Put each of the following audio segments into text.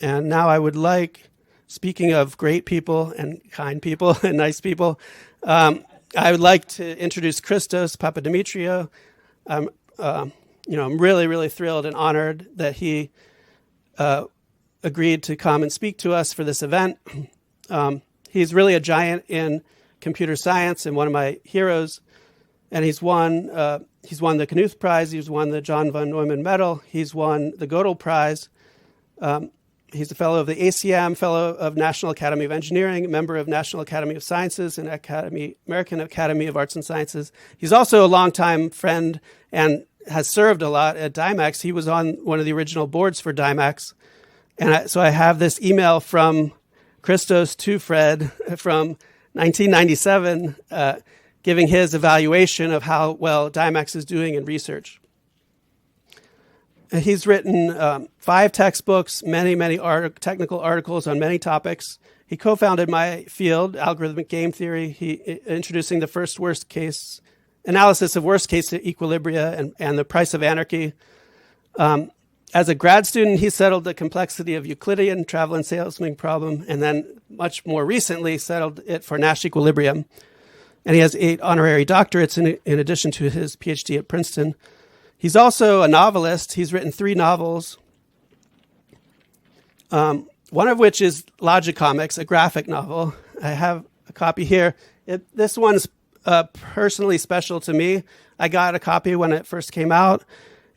And now I would like, speaking of great people and kind people and nice people, I would like to introduce Christos Papadimitriou. I'm really, really thrilled and honored that he agreed to come and speak to us for this event. He's really a giant in computer science and one of my heroes. And he's won the Knuth Prize. He's won the John von Neumann Medal. He's won the Gödel Prize. He's a fellow of the ACM, fellow of National Academy of Engineering, member of National Academy of Sciences and American Academy of Arts and Sciences. He's also a longtime friend and has served a lot at Dymax. He was on one of the original boards for Dymax. And so I have this email from Christos to Fred from 1997, giving his evaluation of how well Dymax is doing in research. He's written 5 textbooks, many technical articles on many topics. He co-founded my field, algorithmic game theory, introducing the first worst case analysis of worst case equilibria and the price of anarchy. As a grad student, he settled the complexity of Euclidean travel and salesman problem, and then much more recently settled it for Nash equilibrium. And he has 8 honorary doctorates in addition to his PhD at Princeton. He's also a novelist. He's written 3 novels, one of which is Logicomics, a graphic novel. I have a copy here. This one's personally special to me. I got a copy when it first came out,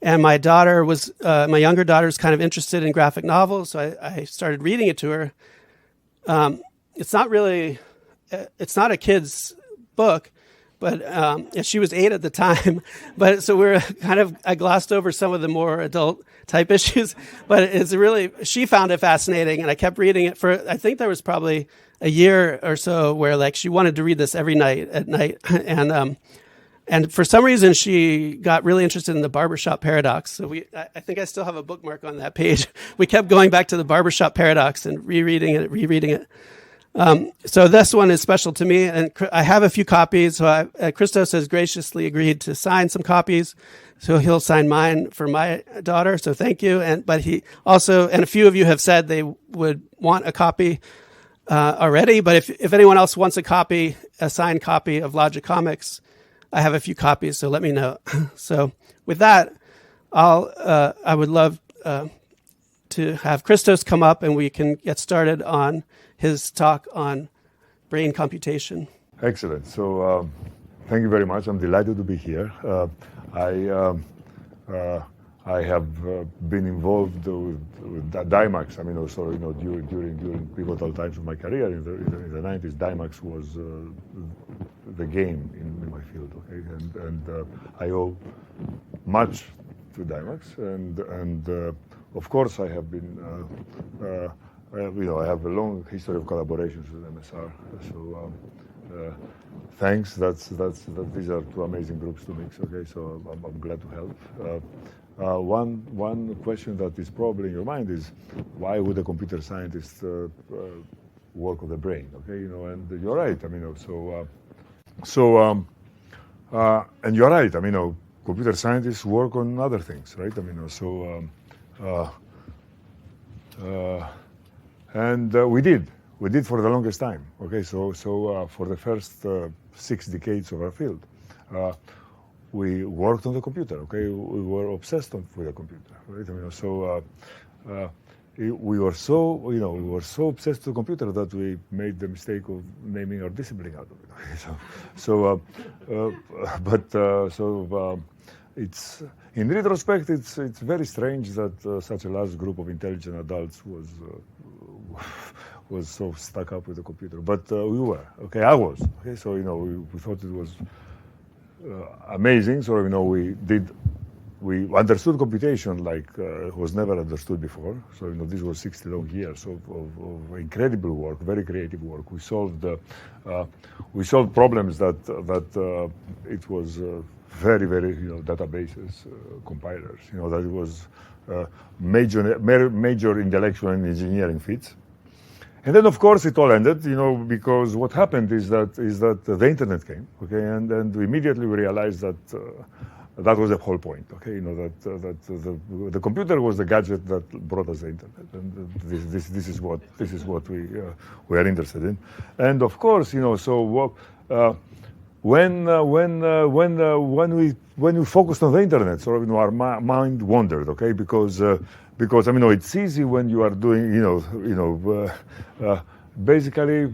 and my younger daughter's kind of interested in graphic novels, so I started reading it to her. It's not a kid's book, but she was 8 at the time. But so I glossed over some of the more adult type issues, but she found it fascinating, and I kept reading it I think there was probably a year or so where she wanted to read this every night at night. And for some reason, she got really interested in the barbershop paradox. So I think I still have a bookmark on that page. We kept going back to the barbershop paradox and rereading it. So this one is special to me, and I have a few copies. So Christos has graciously agreed to sign some copies. So he'll sign mine for my daughter. So thank you. But he also, and a few of you have said they would want a copy already. But if anyone else wants a signed copy of Logicomics, I have a few copies, so let me know. So with that, I would love to have Christos come up and we can get started on his talk on brain computation. Excellent. So thank you very much. I'm delighted to be here. I have been involved with Dymax. During pivotal times of my career in the 90s, Dymax was the game in my field. Okay, and I owe much to Dymax, and of course I have been. I have a long history of collaborations with MSR. So thanks. These are 2 amazing groups to mix. Okay, so I'm glad to help. One question that is probably in your mind is, why would a computer scientist work on the brain? Okay, and you're right. And you're right. Computer scientists work on other things, right? And we did for the longest time. Okay, so for the first 6 decades of our field, we worked on the computer. Okay, we were obsessed with the computer, right? We were so obsessed with the computer that we made the mistake of naming our discipline out of it. Okay? It's in retrospect, it's very strange that such a large group of intelligent adults was so stuck up with the computer. But we were. Okay, I was. Okay, so we thought it was amazing. So we understood computation like was never understood before. So these were 60 long years of incredible work, very creative work. We solved problems that it was very databases, compilers. That it was major intellectual and engineering feats. And then, of course, it all ended, because what happened is that the internet came, okay, and immediately we realized that that was the whole point. Okay, you know that the computer was the gadget that brought us the internet, and this is what we are interested in. And of course, you know, so when we focused on the internet, sort of, you know, our mind wandered. Okay, because I mean, no, it's easy when you are doing, basically.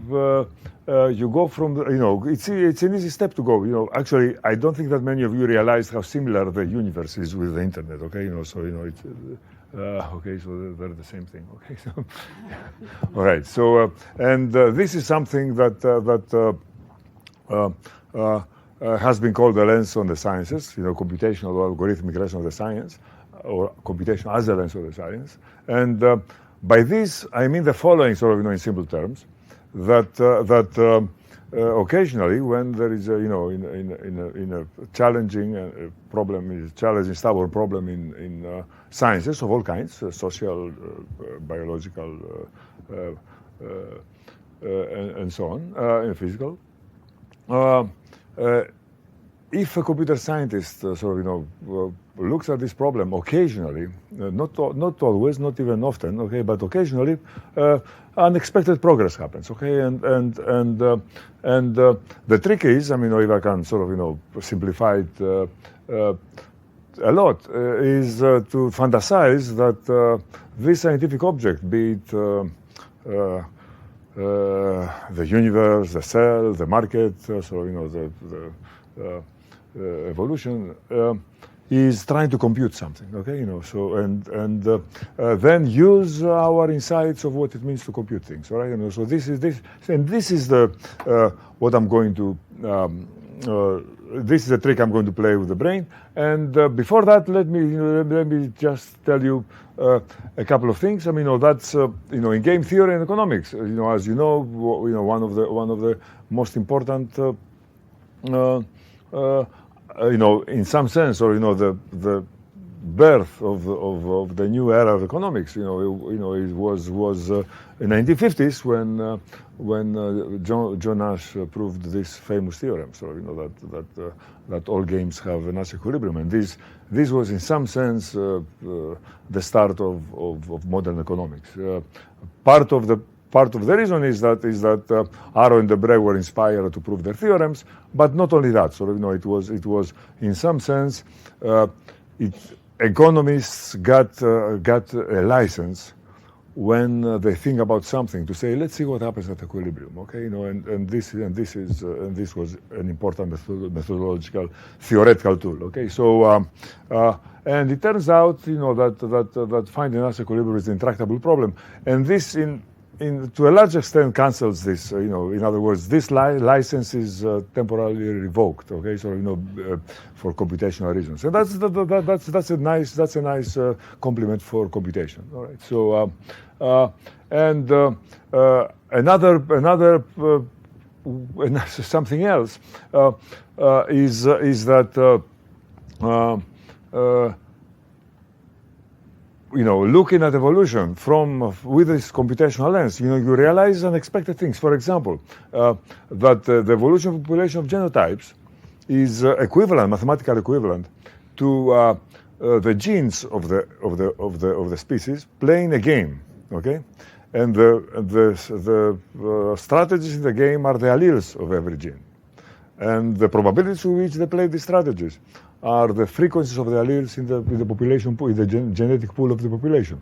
You go from the, you know, it's an easy step to go. You know, actually, I don't think that many of you realize how similar the universe is with the internet. Okay, you know, so you know it's okay, so they're the same thing. Okay, so all right. So and this is something that has been called the lens on the sciences. You know, computational or algorithmic lens on the science, or computation as a lens on the science. And by this, I mean the following, sort of, you know, in simple terms. That occasionally, when there is a, you know, in a challenging problem, challenging stubborn problem in sciences of all kinds, social, biological, and so on, and physical. If a computer scientist sort of, you know, looks at this problem occasionally, not always, not even often, okay, but occasionally, unexpected progress happens, okay, and the trick is, I mean, if I can sort of, you know, simplify it a lot, is to fantasize that this scientific object, be it the universe, the cell, the market, so you know, the evolution, is trying to compute something, okay, you know, so and then use our insights of what it means to compute things, right? You know, so this is the what I'm going to this is the trick I'm going to play with the brain. And before that, let me just tell you a couple of things. I mean, you know, that's you know, in game theory and economics, you know, as you know, one of the most important you know, in some sense, or you know, the birth of the new era of economics. You know, it was in the 1950s when John Nash proved this famous theorem. So you know that all games have a Nash equilibrium, and this was in some sense the start of modern economics. Part of the reason is that Arrow and Debré were inspired to prove their theorems, but not only that. So you know, it was in some sense economists got a license when they think about something to say, let's see what happens at equilibrium. Okay, you know, and this was an important methodological theoretical tool. Okay, so and it turns out, you know, that finding Nash equilibrium is an intractable problem, and this to a large extent cancels this. You know, in other words, this license is temporarily revoked. Okay, so you know, for computational reasons, and that's a nice compliment for computation. All right. So another something else is that you know, looking at evolution with this computational lens, you know, you realize unexpected things. For example, that the evolution of population of genotypes is mathematical equivalent to the genes of the species playing a game. Okay, and the strategies in the game are the alleles of every gene, and the probabilities with which they play these strategies are the frequencies of the alleles in the population pool, in the genetic pool of the population.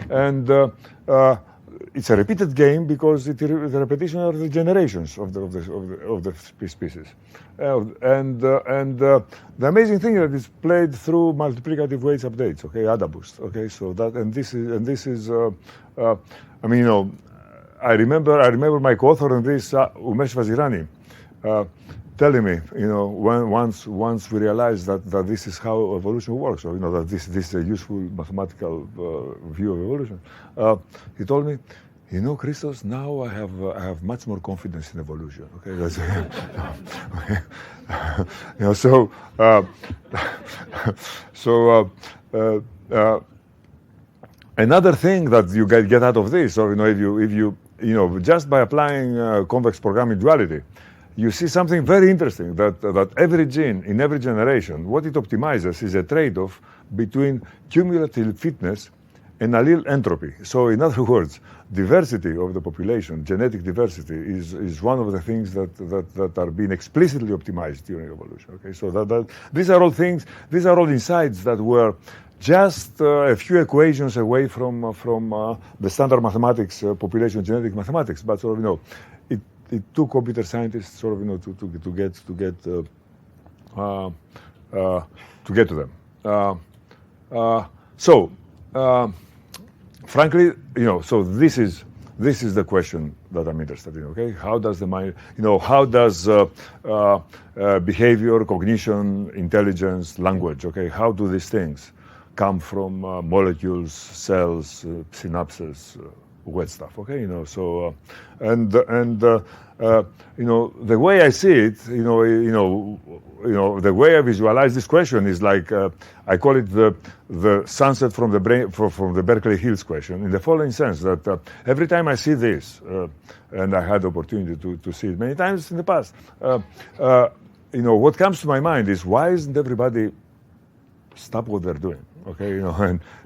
And it's a repeated game because the repetition are the generations of the species. And the amazing thing is that it's played through multiplicative weights updates. Okay, AdaBoost. Okay, so that and this is I mean, you know, I remember my co-author on this, Umesh Vazirani, telling me, you know, once we realized that this is how evolution works, or you know, that this is a useful mathematical view of evolution, he told me, you know, Christos, now I have much more confidence in evolution. Okay, that's, you know, so another thing that you get out of this, or you know, if you know, just by applying convex programming duality, you see something very interesting, that every gene in every generation, what it optimizes is a trade-off between cumulative fitness and allele entropy. So in other words, diversity of the population, genetic diversity, is one of the things that are being explicitly optimized during evolution. Okay, so these are all things, these are all insights that were just a few equations away from the standard mathematics, population genetic mathematics. But sort of, it took computer scientists sort of, to get to them. Frankly, so this is the question that I'm interested in. Okay, how does the mind, how does behavior, cognition, intelligence, language? Okay, how do these things come from molecules, cells, synapses, wet stuff? Okay, so the way I see it, the way I visualize this question is like I call it the sunset from the brain from the Berkeley Hills question, in the following sense that every time I see this, and I had the opportunity to see it many times in the past, what comes to my mind is, why isn't everybody stop what they're doing? Okay,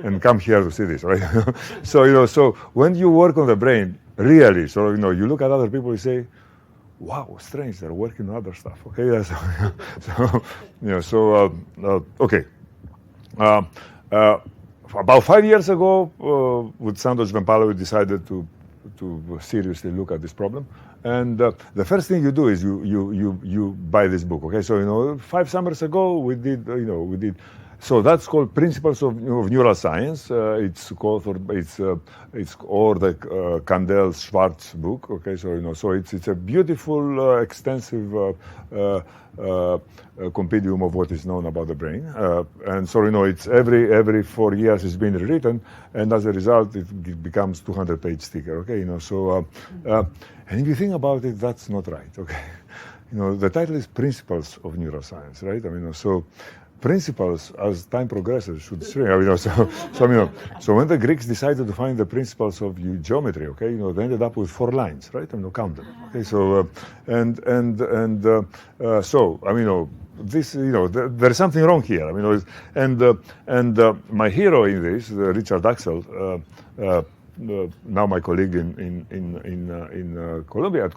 and come here to see this, right? So when you work on the brain, really, so you look at other people, you say, wow, strange, they're working on other stuff. Okay, okay. About 5 years ago, with Santosh Vempala, we decided to seriously look at this problem. And the first thing you do is you buy this book. Okay, so 5 summers ago we did. So that's called Principles of Neuroscience. It's called it's the Kandel-Schwartz book. Okay, so it's a beautiful, extensive compendium of what is known about the brain. And so it's every 4 years it's been rewritten, and as a result it becomes 200-page sticker. Okay, and if you think about it, that's not right. Okay, the title is Principles of Neuroscience, right? So principles, as time progresses, should shrink. So when the Greeks decided to find the principles of geometry, okay, they ended up with 4 lines, right? Count them. Okay, so this, there's something wrong here. My hero in this, Richard Axel, now my colleague in Columbia,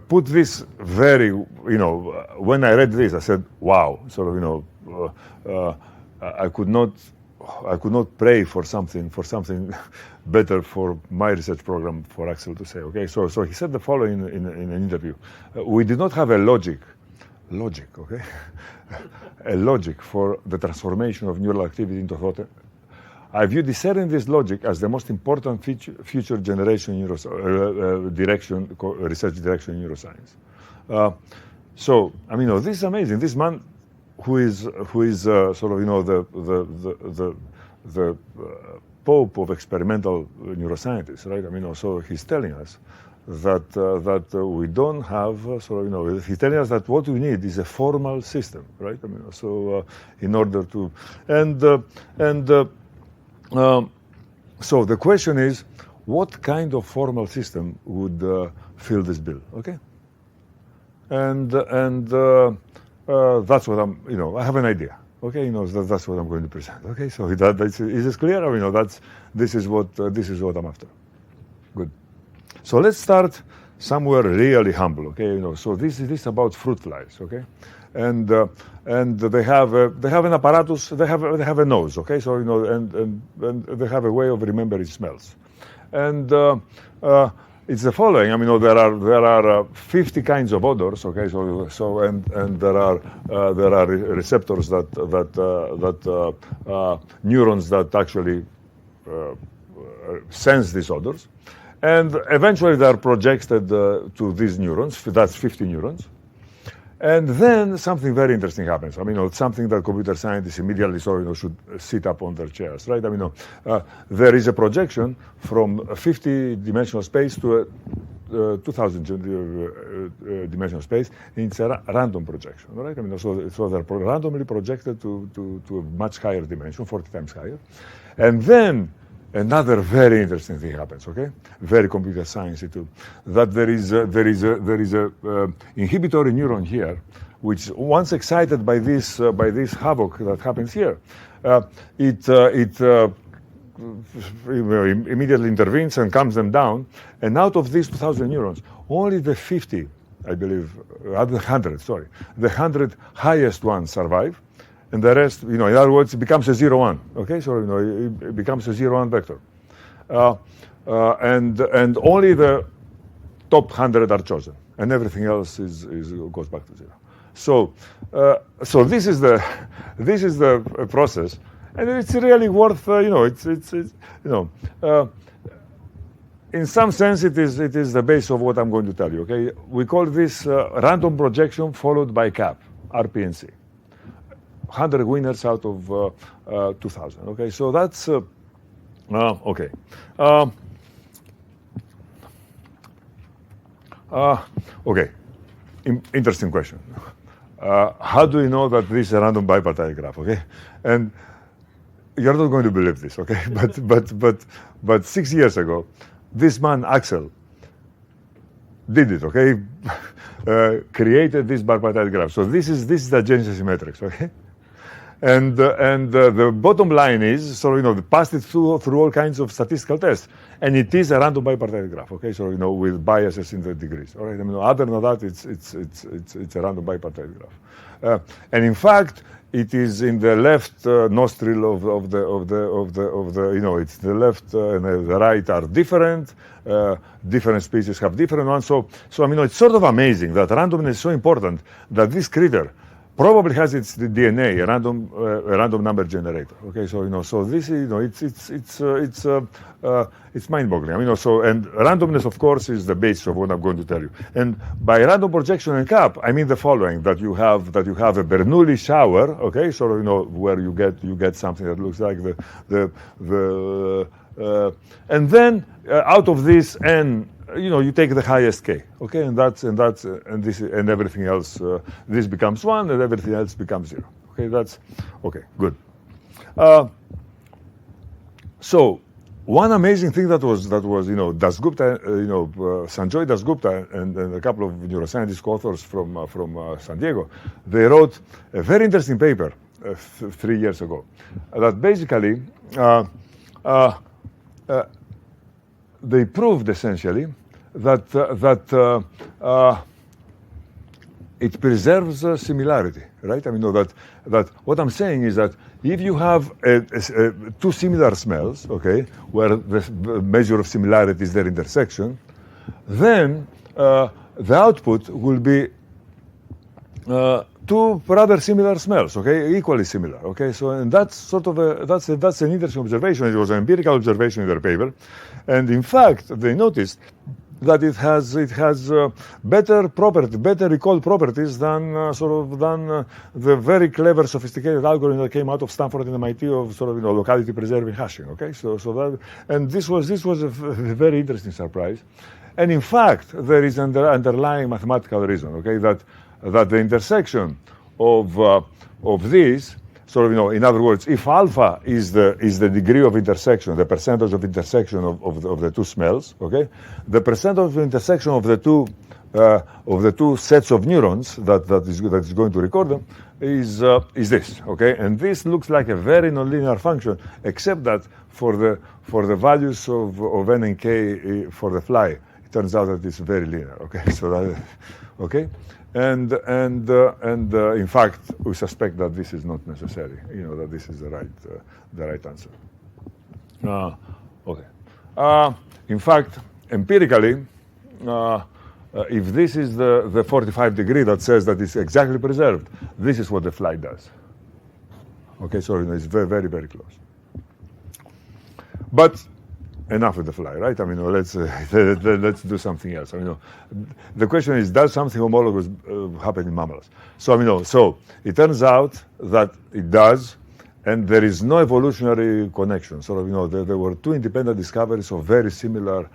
put this very, when I read this, I said, wow, I could not pray for something better for my research program for Axel to say. Okay, so he said the following in an interview: we did not have a logic, okay, a logic for the transformation of neural activity into thought. I view discerning this logic as the most important future generation research direction in neuroscience. This is amazing. This man, who is the pope of experimental neuroscientists, right? So he's telling us that we don't have he's telling us that what we need is a formal system, right? In order to so the question is, what kind of formal system would fill this bill? Okay, and that's what I have an idea. Okay, that's what I'm going to present. Okay, so is this clear? This is what I'm after. Good. So let's start somewhere really humble. Okay, so this is about fruit flies. Okay. And they have an apparatus. They have a nose. Okay, so and they have a way of remembering smells, and it's the following. There are 50 kinds of odors. Okay, and there are receptors that neurons that actually sense these odors, and eventually they are projected to these neurons. That's 50 neurons. And then something very interesting happens. Something that computer scientists immediately should sit up on their chairs, right? There is a projection from a 50-dimensional space to a 2,000 dimensional space. It's a random projection, right? So they're randomly projected to a much higher dimension, 40 times higher. And then another very interesting thing happens. Okay, very computer science too. That there is a inhibitory neuron here, which once excited by this havoc that happens here, it immediately intervenes and calms them down. And out of these 2,000 neurons, only the 50, I believe, the 100 highest ones survive. And the rest, in other words, it becomes a 0-1. Okay, so it becomes a 0-1 vector, and only the top 100 are chosen, and everything else goes back to 0. So this is the process, and it's really worth in some sense it is the base of what I'm going to tell you. Okay, we call this random projection followed by cap, RP&C. 100 winners out of 2,000. Okay, so that's okay. Okay, interesting question. How do you know that this is a random bipartite graph? Okay, and you're not going to believe this. Okay, but 6 years ago, this man Axel did it. Okay, created this bipartite graph. So this is the Genesis matrix. Okay. And the bottom line is, they passed it through all kinds of statistical tests, and it is a random bipartite graph. Okay, so with biases in the degrees. All right, other than that, it's a random bipartite graph, and in fact, it is in the left nostril of the it's the left and the right are different. Different species have different ones. So it's sort of amazing that randomness is so important that this critter probably has its DNA, a random number generator. Okay, so this is it's mind-boggling. And randomness, of course, is the basis of what I'm going to tell you. And by random projection and cap, I mean the following: that you have a Bernoulli shower. Okay, so where you get something that looks like and then out of this n. You take the highest k, okay, and everything else. This becomes 1, and everything else becomes 0. Okay, that's okay. Good. So one amazing thing that was Dasgupta, Sanjoy Dasgupta and a couple of neuroscientist authors from San Diego, they wrote a very interesting paper 3 years ago that basically they proved essentially that it preserves similarity, right? That what I'm saying is that if you have two similar smells, okay, where the measure of similarity is their intersection, then the output will be two rather similar smells, okay, equally similar, okay. So, and that's sort of that's an interesting observation. It was an empirical observation in their paper, and in fact, they noticed that it has better recall properties than the very clever, sophisticated algorithm that came out of Stanford and MIT of locality preserving hashing. Okay, so that, and this was a very interesting surprise, and in fact, there is an underlying mathematical reason. Okay, that the intersection of these. So, in other words, if alpha is the degree of intersection, the percentage of intersection of the two smells, okay, the percentage of intersection of the two sets of neurons that is going to record them is this, okay, and this looks like a very nonlinear function, except that for the values of n and k for the fly, it turns out that it's very linear, okay, so that, okay. And in fact, we suspect that this is not necessary. That this is the right answer. Okay. In fact, empirically, if this is the 45 degree that says that it's exactly preserved, this is what the fly does. Okay, so it's very, very, very close. But enough with the fly, right? Let's do something else. The question is, does something homologous happen in mammals? So it turns out that it does, and there is no evolutionary connection. There were two independent discoveries of very similar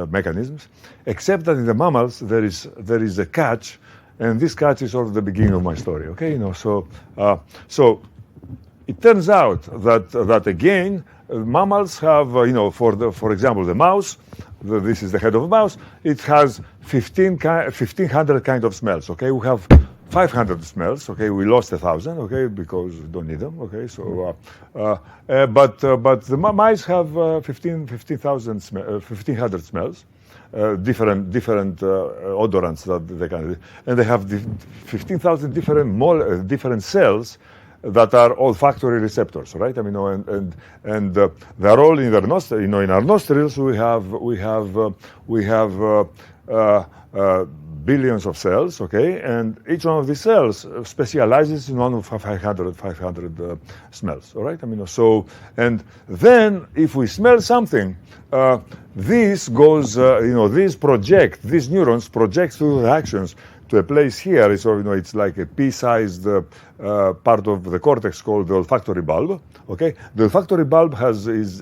mechanisms, except that in the mammals there is a catch, and this catch is sort of the beginning of my story. Okay, so it turns out that again mammals have, for example, the mouse. This is the head of a mouse. It has 1,500 kind of smells. Okay, we have 500 smells. Okay, we lost 1,000. Okay, because we don't need them. Okay, so but the mice have 1,500 smells. Different odorants that they can, and they have 15,000 different cells that are olfactory receptors, right? I mean, and they're all in their nostrils. In our nostrils, we have billions of cells, okay, and each one of these cells specializes in one of 500 smells, all right? I mean, so, and then if we smell something, this goes, these neurons project through the actions to a place here. It's like a pea-sized part of the cortex called the olfactory bulb. Okay, the olfactory bulb is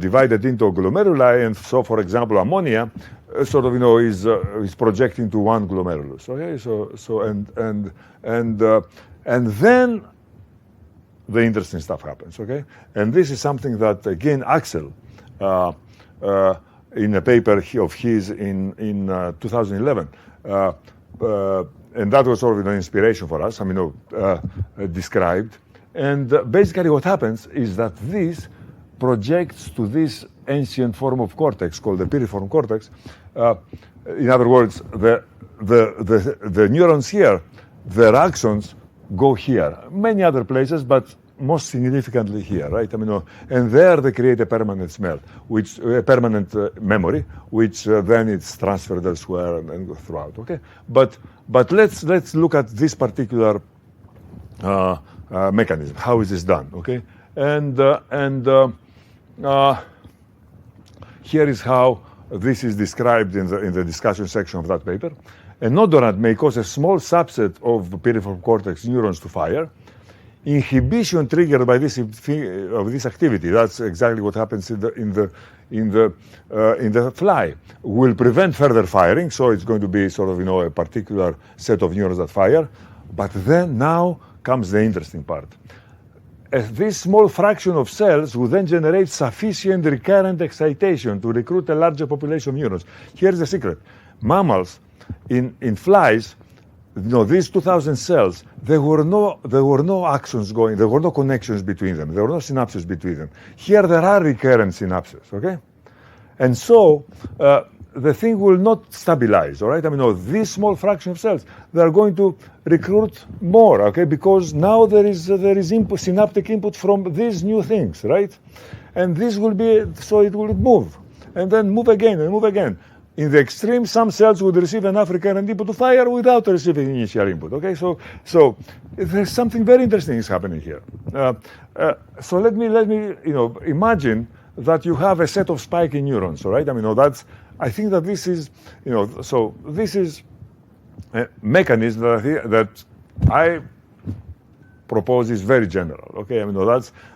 divided into glomeruli, and so, for example, ammonia is projecting to one glomerulus. Okay, and then the interesting stuff happens. Okay, and this is something that again Axel, in a paper of his in 2011, and that was sort of an inspiration for us. I mean, described, and basically what happens is that this projects to this ancient form of cortex called the piriform cortex. In other words, the neurons here, their axons go here. Many other places, but most significantly here, right? I mean, and there they create a permanent smell, which a permanent memory, which then it's transferred elsewhere and throughout. Okay, but let's look at this particular mechanism. How is this done? Okay, and here is how this is described in the discussion section of that paper. An odorant may cause a small subset of piriform cortex neurons to fire. Inhibition triggered by this activity, that's exactly what happens in the fly, will prevent further firing. So it's going to be sort of a particular set of neurons that fire. But then now comes the interesting part. This small fraction of cells will then generate sufficient recurrent excitation to recruit a larger population of neurons. Here's the secret: mammals, in flies, these 2,000 cells, there were no axons going, there were no connections between them, there were no synapses between them. Here there are recurrent synapses, okay? And so the thing will not stabilize, all right? I mean, this small fraction of cells, they are going to recruit more, okay? Because now there is synaptic input from these new things, right? And this will be, so it will move, and then move again, and move again. In the extreme, some cells would receive enough recurrent input to fire without receiving initial input. Okay, so there's something very interesting is happening here. So let me imagine that you have a set of spiking neurons. All right, I mean, I think that this is so this is a mechanism that I propose is very general. Okay, I mean,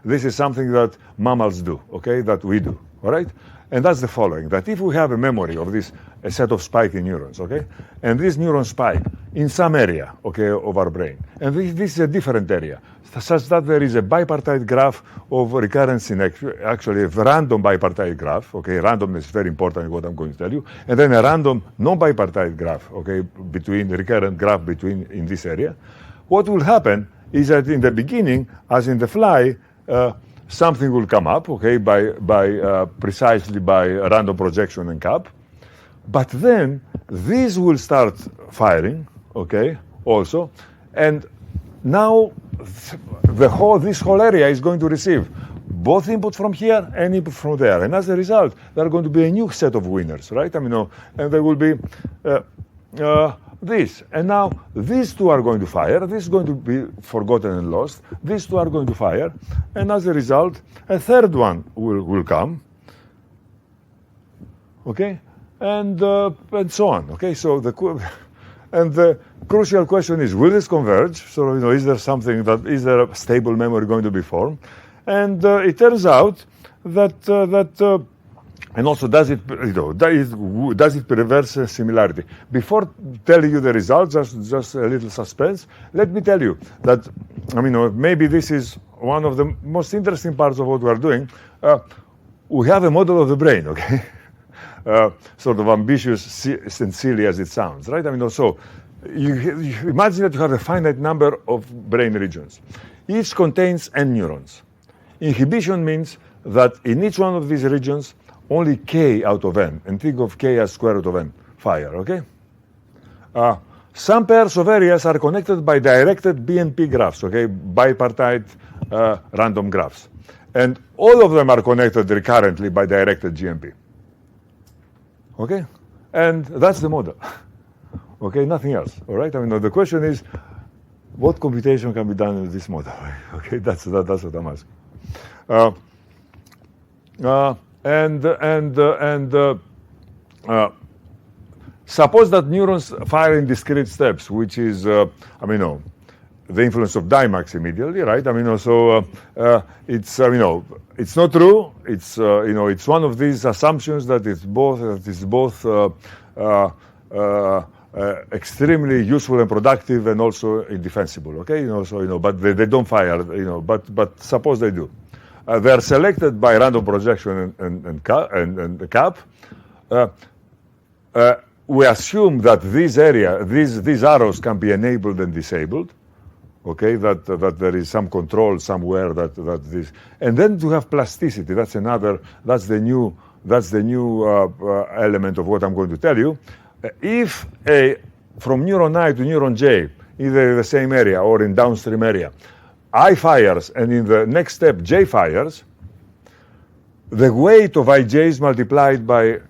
this is something that mammals do. Okay, that we do. All right. And that's the following, that if we have a memory of a set of spiking neurons, okay, and these neurons spike in some area, okay, of our brain, and this is a different area, such that there is a bipartite graph of recurrence in actually a random bipartite graph, okay, randomness is very important in what I'm going to tell you, and then a random non-bipartite graph, okay, between the recurrent graph in this area. What will happen is that in the beginning, as in the fly, something will come up, okay, precisely by random projection and cap, but then these will start firing, okay, also, and now this whole area is going to receive both input from here and input from there, and as a result, there are going to be a new set of winners, right? I mean, and there will be this, and now these two are going to fire. This is going to be forgotten and lost. These two are going to fire, and as a result, a third one will come. Okay, and so on. Okay, so the crucial question is: will this converge? So is there is there a stable memory going to be formed? And it turns out that. And also, does it reverse similarity? Before telling you the results, just a little suspense. Let me tell you that maybe this is one of the most interesting parts of what we are doing. We have a model of the brain, okay? Sort of ambitious and silly as it sounds, right? I mean, so you imagine that you have a finite number of brain regions. Each contains n neurons. Inhibition means that in each one of these regions, only k out of n, and think of k as square root of n, fire, okay? Some pairs of areas are connected by directed BNP graphs, okay, bipartite random graphs. And all of them are connected recurrently by directed GMP. Okay? And that's the model. Okay, nothing else, all right? I mean, the question is, what computation can be done in this model? Okay, that's what I'm asking. Suppose that neurons fire in discrete steps, which is, the influence of Dymax immediately, right? I mean, so it's, it's not true. It's, it's one of these assumptions that it's both extremely useful and productive, and also indefensible. Okay, but they don't fire. But suppose they do. They are selected by random projection and cap. We assume that these arrows can be enabled and disabled. Okay, that there is some control somewhere that this, and then to have plasticity. That's the new element of what I'm going to tell you. If from neuron I to neuron J, either in the same area or in downstream area, I fires, and in the next step J fires, the weight of IJ is multiplied by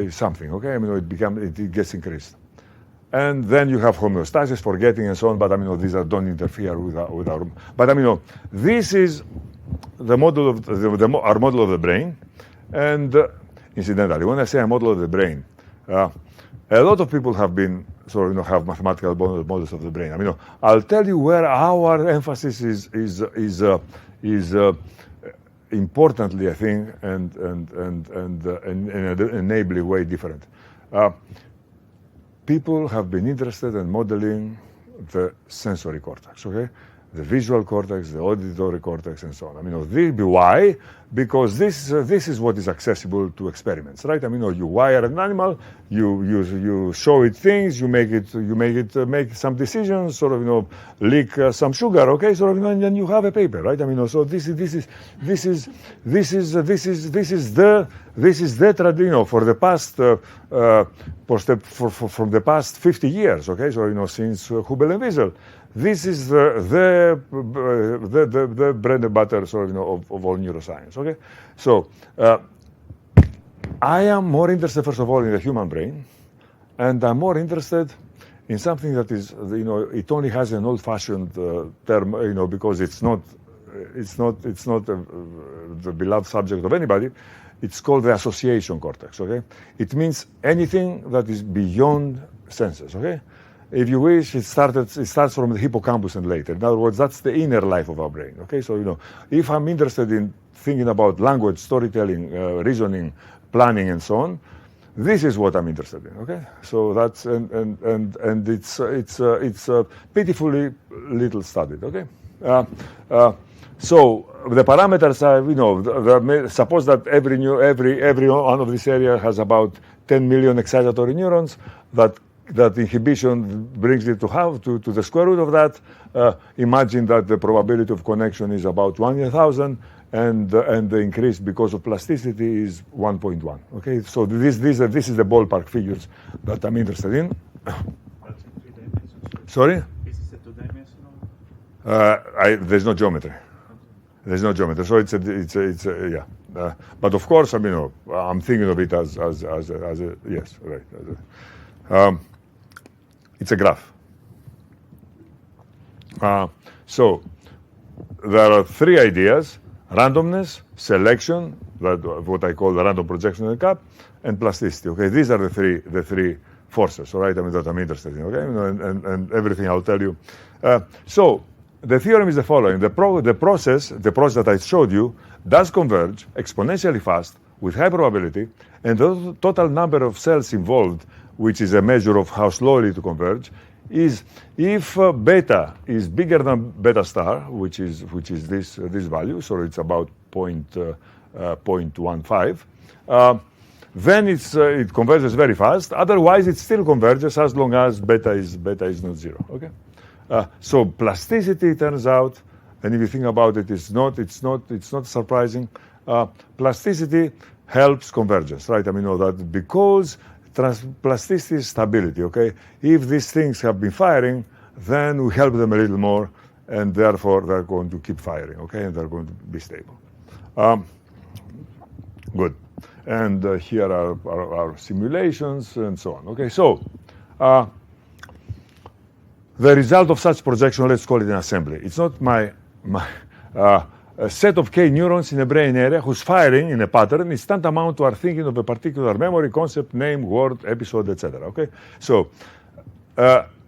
something. Okay, I mean, it gets increased, and then you have homeostasis, forgetting, and so on. But these don't interfere with our. But this is the model of our model of the brain, and incidentally, when I say a model of the brain, a lot of people have been have mathematical models of the brain. I'll tell you where our emphasis is importantly, I think, and in an enabling way different. People have been interested in modeling the sensory cortex, okay? The visual cortex, the auditory cortex, and so on. Why? Because this is what is accessible to experiments, right? You wire an animal, you show it things, you make it make some decisions, leak some sugar, okay? And then you have a paper, right? So this is the tradition for the past from the past 50 years, okay? Since Hubel and Wiesel. This is the bread and butter of all neuroscience. Okay, so I am more interested, first of all, in the human brain, and I'm more interested in something that is, it only has an old-fashioned term, because it's not the beloved subject of anybody. It's called the association cortex. Okay, it means anything that is beyond senses. Okay. If you wish, it starts from the hippocampus and later. In other words, that's the inner life of our brain. Okay, so if I'm interested in thinking about language, storytelling, reasoning, planning, and so on, this is what I'm interested in. Okay, so that's and it's pitifully little studied. Okay, so the parameters are suppose that every one of this area has about 10 million excitatory neurons. That inhibition brings it to the square root of that. Imagine that the probability of connection is about 1 in 1,000, and the increase because of plasticity is 1.1. Okay, so this is the ballpark figures that I'm interested in. That's in 3 dimensions. Sorry? Is this a 2-dimensional? There's no geometry. There's no geometry, so it's yeah. But of course, I'm thinking of it as a yes, right. It's a graph. So there are 3 ideas: randomness, selection, what I call the random projection in the cap, and plasticity. Okay, these are the three forces. All right, that I'm interested in. Okay, and everything I'll tell you. So the theorem is the following: the process that I showed you does converge exponentially fast with high probability, and the total number of cells involved, which is a measure of how slowly to converge, is if beta is bigger than beta star, which is this value, so it's about 0.15, then it converges very fast. Otherwise, it still converges as long as beta is not zero. Okay, so plasticity turns out, and if you think about it, it's not surprising. Plasticity helps convergence, right? I mean, that because plasticity is stability. Okay, if these things have been firing, then we help them a little more, and therefore they're going to keep firing. Okay, and they're going to be stable. Good. And here are our simulations and so on. Okay, so the result of such projection, let's call it an assembly. It's not a set of K neurons in a brain area whose firing in a pattern is tantamount to our thinking of a particular memory, concept, name, word, episode, etc. Okay, so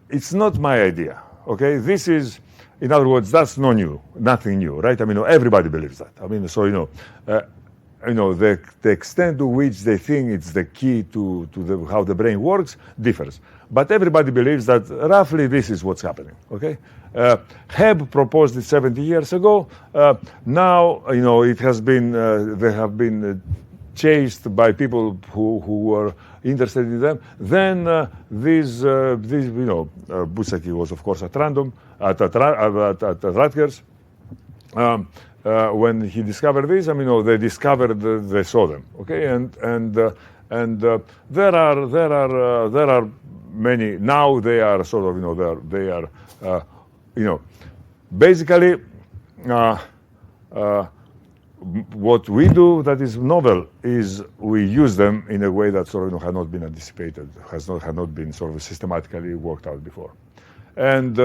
it's not my idea. Okay, this is, in other words, that's nothing new, right? I mean, everybody believes that. I mean, so the extent to which they think it's the key to how the brain works differs. But everybody believes that roughly this is what's happening, okay? Hebb proposed it 70 years ago. Now, it has been, they have been chased by people who were interested in them. Then Busseki was, of course, at random, at Rutgers. When he discovered this, I mean, they discovered they saw them, okay, and there are many now. They are sort of they are basically what we do that is novel is we use them in a way that sort of had not been anticipated, had not been sort of systematically worked out before. And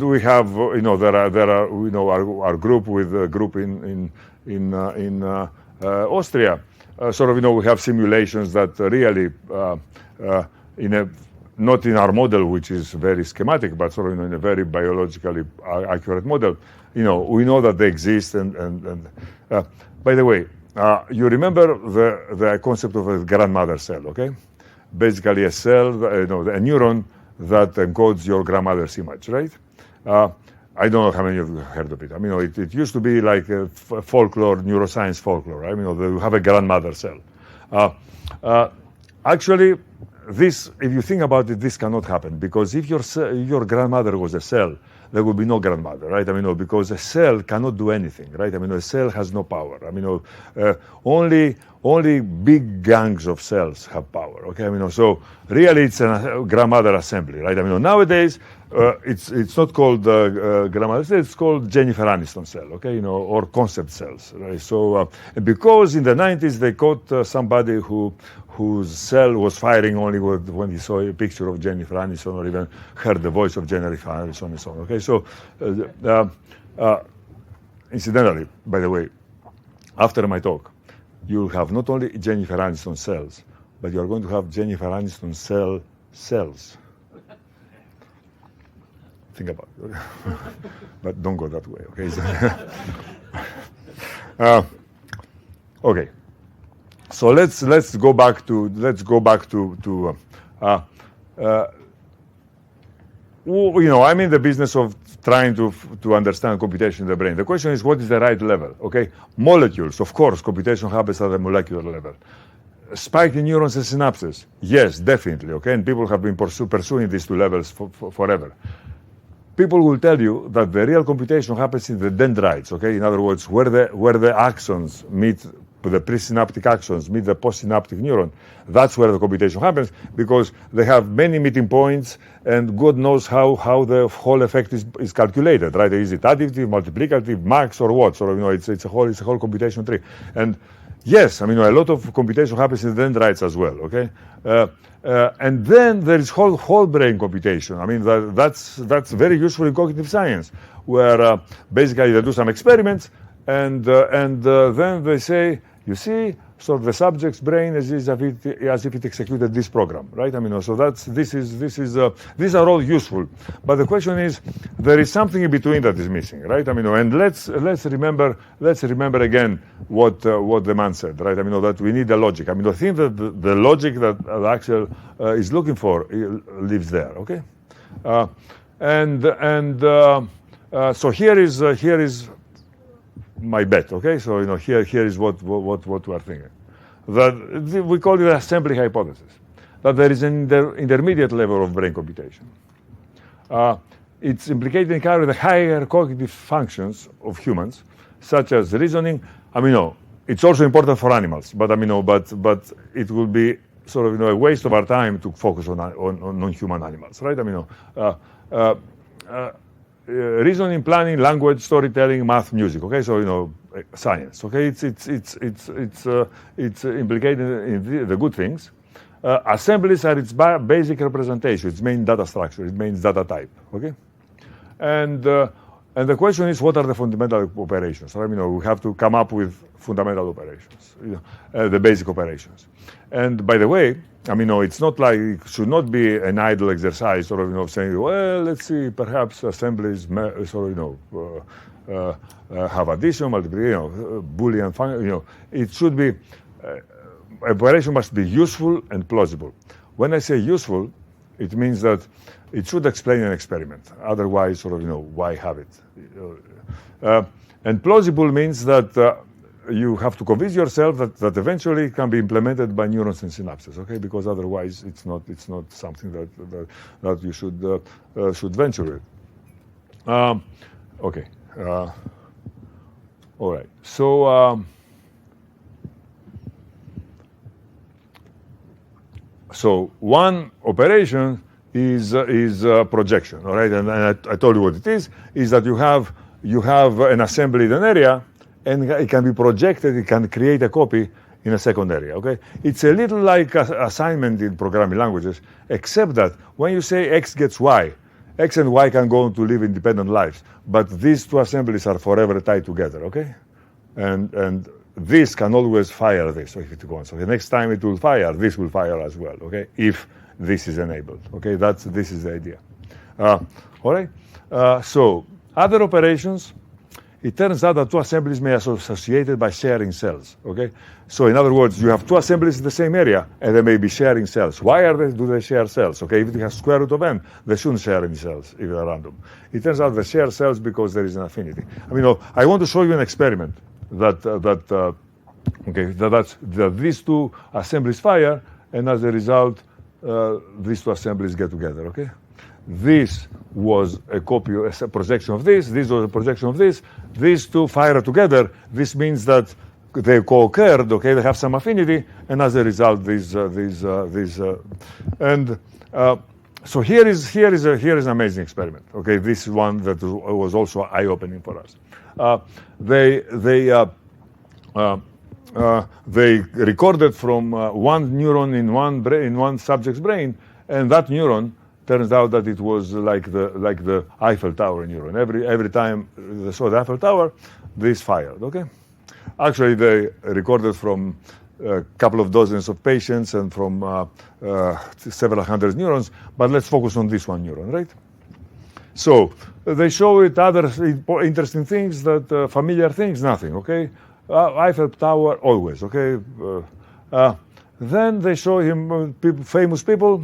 we have there are our group with a group in Austria. Sort of we have simulations that really not in our model, which is very schematic, but sort of in a very biologically accurate model. We know that they exist. And by the way, you remember the concept of a grandmother cell, okay? Basically, a cell, a neuron that encodes your grandmother's image, right? I don't know how many of you have heard of it. I mean, it used to be like a folklore, neuroscience folklore, right? They have a grandmother cell. Actually, this, if you think about it, this cannot happen, because if your grandmother was a cell, there would be no grandmother, right? I mean, because a cell cannot do anything, right? I mean, a cell has no power. I mean, only big gangs of cells have power, okay? I mean, so really it's a grandmother assembly, right? I mean, nowadays it's not called grandmother cell, it's called Jennifer Aniston cell, okay? Or concept cells, right? So because in the 90s they caught somebody whose cell was firing only when he saw a picture of Jennifer Aniston or even heard the voice of Jennifer Aniston and so on. Okay, so incidentally, by the way, after my talk, you'll have not only Jennifer Aniston cells, but you're going to have Jennifer Aniston cells. Think about it, but don't go that way. Okay. Okay. So let's go back to I'm in the business of trying to understand computation in the brain. The question is, what is the right level? Okay, molecules, of course, computation happens at the molecular level. Spiked in neurons and synapses, yes, definitely. Okay, and people have been pursuing these two levels forever. People will tell you that the real computation happens in the dendrites. Okay, in other words, where the axons meet. The presynaptic axons meet the postsynaptic neuron. That's where the computation happens, because they have many meeting points, and God knows how the whole effect is calculated, right? Is it additive, multiplicative, max, or what? So it's a whole computation tree. And yes, I mean, a lot of computation happens in the dendrites as well. Okay, and then there is whole brain computation. I mean, that's very useful in cognitive science, where basically they do some experiments. And then they say, you see, so the subject's brain is as if it executed this program, right? I mean, so these are all useful, but the question is, there is something in between that is missing, right? I mean, and let's remember again what the man said, right? I mean, that we need the logic. I mean, I think that the logic that Axel is looking for lives there, okay? So here is my bet. Okay, so here is what we are thinking. That we call it assembly hypothesis. That there is an intermediate level of brain computation. It's implicated in carrying the higher cognitive functions of humans, such as reasoning. It's also important for animals, but but it will be sort of a waste of our time to focus on non-human animals, right? Reasoning, planning, language, storytelling, math, music. Okay, so science. Okay, it's implicated in the good things. Assemblies are its basic representation, its main data structure, its main data type. Okay, and the question is, what are the fundamental operations? Right? We have to come up with fundamental operations, the basic operations. And by the way, it's not like it should not be an idle exercise, sort of saying, well, let's see, perhaps assemblies, have addition, multiplication, Boolean function. It should be. Operation must be useful and plausible. When I say useful, it means that it should explain an experiment. Otherwise, why have it? And plausible means that you have to convince yourself that eventually it can be implemented by neurons and synapses. Okay, because otherwise it's not something that you should venture with. Okay. All right. So. So one operation is projection, all right? And I told you what it is that you have an assembly in an area, and it can be projected. It can create a copy in a second area. Okay, it's a little like assignment in programming languages, except that when you say X gets Y, X and Y can go on to live independent lives, but these two assemblies are forever tied together. Okay, and this can always fire this, so if it goes. So the next time it will fire, this will fire as well, okay, if this is enabled, okay, this is the idea. All right, so other operations, it turns out that two assemblies may be associated by sharing cells, okay? So in other words, you have two assemblies in the same area, and they may be sharing cells. Why do they share cells, okay? If it has square root of n, they shouldn't share any cells if they're random. It turns out they share cells because there is an affinity. I want to show you an experiment that these two assemblies fire, and as a result, these two assemblies get together, okay? This was a projection of this was a projection of this. These two fire together. This means that they co-occurred, okay? They have some affinity, and as a result, so here is an amazing experiment, okay? This is one that was also eye-opening for us. They recorded from one neuron in one subject's brain, and that neuron turns out that it was like the Eiffel Tower neuron. Every time they saw the Eiffel Tower, this fired. Okay, actually they recorded from a couple of dozens of patients and from several hundred neurons, but let's focus on this one neuron, right? So they show it other interesting things, that familiar things, nothing. Okay, Eiffel Tower always. Okay, then they show him famous people.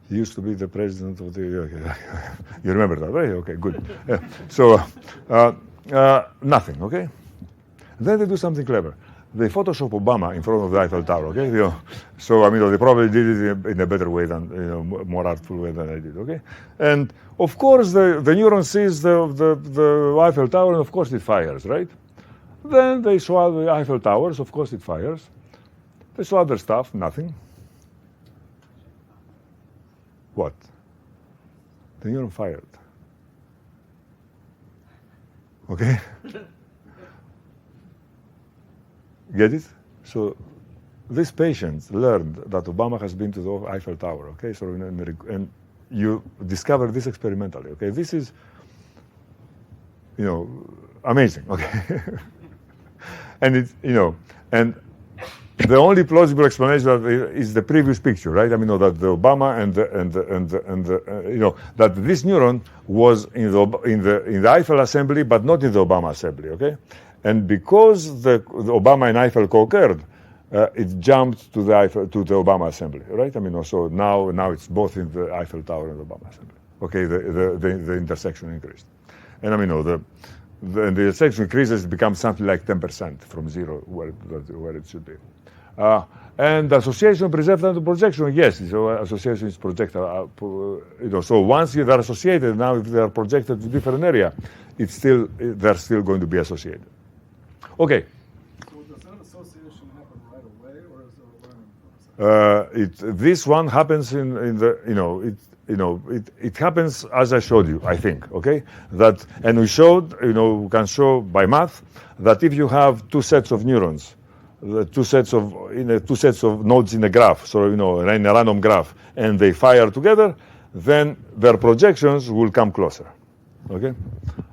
He used to be the president of the. You remember that, right? Okay, good. So nothing. Okay. Then they do something clever. They Photoshop Obama in front of the Eiffel Tower. Okay. So they probably did it in a better way than more artful way than I did. Okay. And of course the neuron sees the Eiffel Tower, and of course it fires, right? Then they saw the Eiffel Towers. Of course it fires. They saw other stuff. Nothing. What? The neuron fired. Okay? Get it? So this patient learned that Obama has been to the Eiffel Tower. Okay? So and you discover this experimentally. Okay? This is, amazing. Okay? And it's, and the only plausible explanation is the previous picture, right? That the Obama and that this neuron was in the Eiffel assembly, but not in the Obama assembly, okay? And because the Obama and Eiffel co-occurred, it jumped to the Obama assembly, right? I mean, so now it's both in the Eiffel Tower and the Obama assembly. Okay, the intersection increased, and I mean, the intersection increases, it becomes something like 10% from zero, where it should be. And association preserved under projection, yes. So association is projected. So once they're associated, now if they are projected to different area, they're still going to be associated. Okay. So does that association happen right away, or is there a learning process? This one happens in the it happens as I showed you, I think. Okay, and we showed we can show by math that if you have two sets of neurons, two sets of nodes in a graph, so in a random graph, and they fire together, then their projections will come closer. Okay,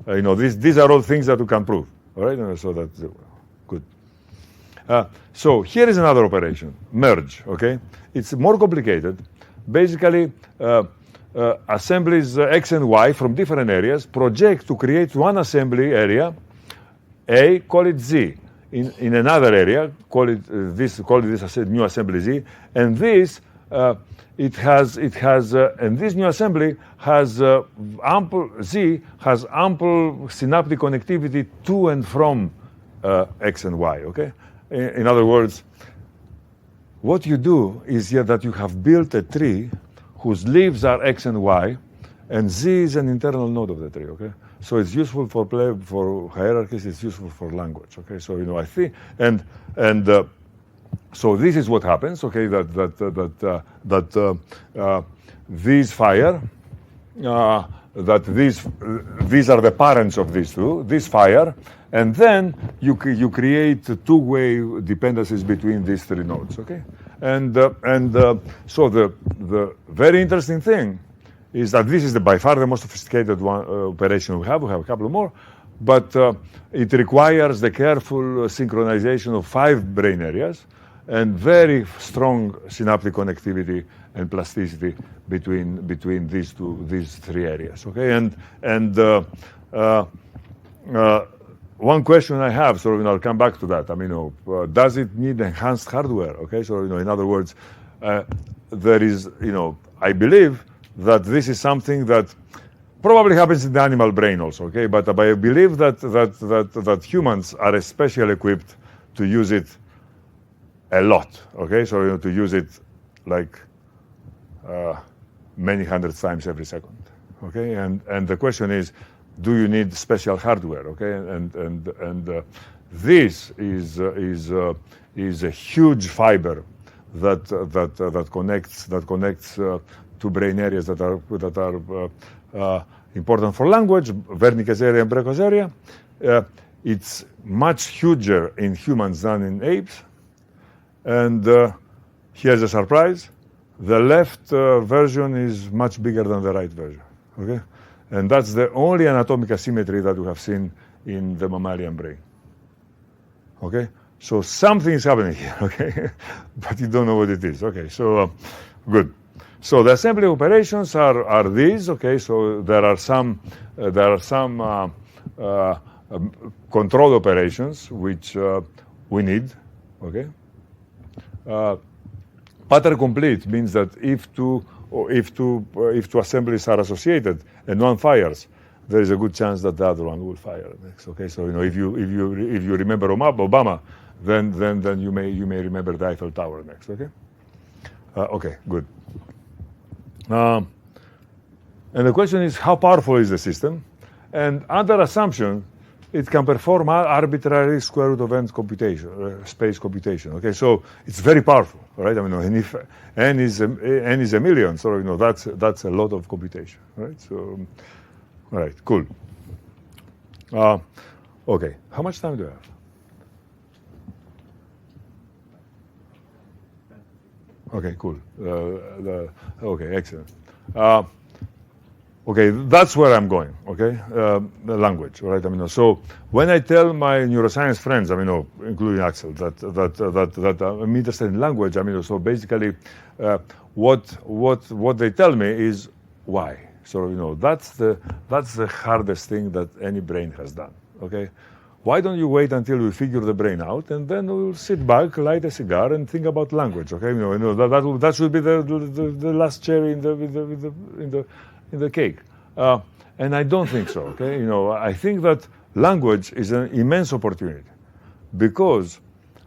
these are all things that we can prove. All right, so that's good. So here is another operation, merge. Okay, it's more complicated. Basically, assemblies X and Y from different areas project to create one assembly area, A, call it Z. In another area, call it this new assembly Z, and this and this new assembly has ample synaptic connectivity to and from X and Y. Okay, in other words, what you do is that you have built a tree whose leaves are X and Y, and Z is an internal node of the tree. Okay. So it's useful for hierarchies. It's useful for language. Okay, so I think so this is what happens. Okay, that these fire, that these are the parents of these two. These fire, and then you create two-way dependencies between these three nodes. Okay, and so the very interesting thing is that this is by far the most sophisticated operation we have. We have a couple more, but it requires the careful synchronization of 5 brain areas and very strong synaptic connectivity and plasticity between these 3 areas. Okay, and one question I have, so I'll come back to that. I mean, does it need enhanced hardware? Okay, so in other words, there is I believe that this is something that probably happens in the animal brain also, okay? But I believe that humans are especially equipped to use it a lot, okay? So to use it like many hundreds times every second, okay? And the question is, do you need special hardware, okay? And this is a huge fiber that connects two brain areas that are important for language, Wernicke's area and Brecken's area. It's much huger in humans than in apes. And here's a surprise. The left version is much bigger than the right version. Okay? And that's the only anatomic asymmetry that we have seen in the mammalian brain. Okay? So something is happening here, okay? But you don't know what it is. Okay, so good. So the assembly operations are these. Okay, so there are some control operations which we need. Okay. Pattern complete means that if two assemblies are associated and one fires, there is a good chance that the other one will fire next. Okay, so if you remember Obama, then you may remember the Eiffel Tower next. Okay. Okay, good. And the question is, how powerful is the system? And under assumption, it can perform arbitrary square root of n computation, space computation. Okay, so it's very powerful, right? I mean, and if n is a million, so that's a lot of computation, right? So, all right, cool. Okay, how much time do I have? Okay, cool. Okay, excellent. Okay, that's where I'm going. Okay, the language, right? I mean, so when I tell my neuroscience friends, I mean, including Axel, that I'm interested in language, I mean, so basically, what they tell me is why. So that's the hardest thing that any brain has done. Okay, why don't you wait until we figure the brain out, and then we'll sit back, light a cigar, and think about language? Okay, that should be the last cherry in the cake. And I don't think so. Okay, I think that language is an immense opportunity, because,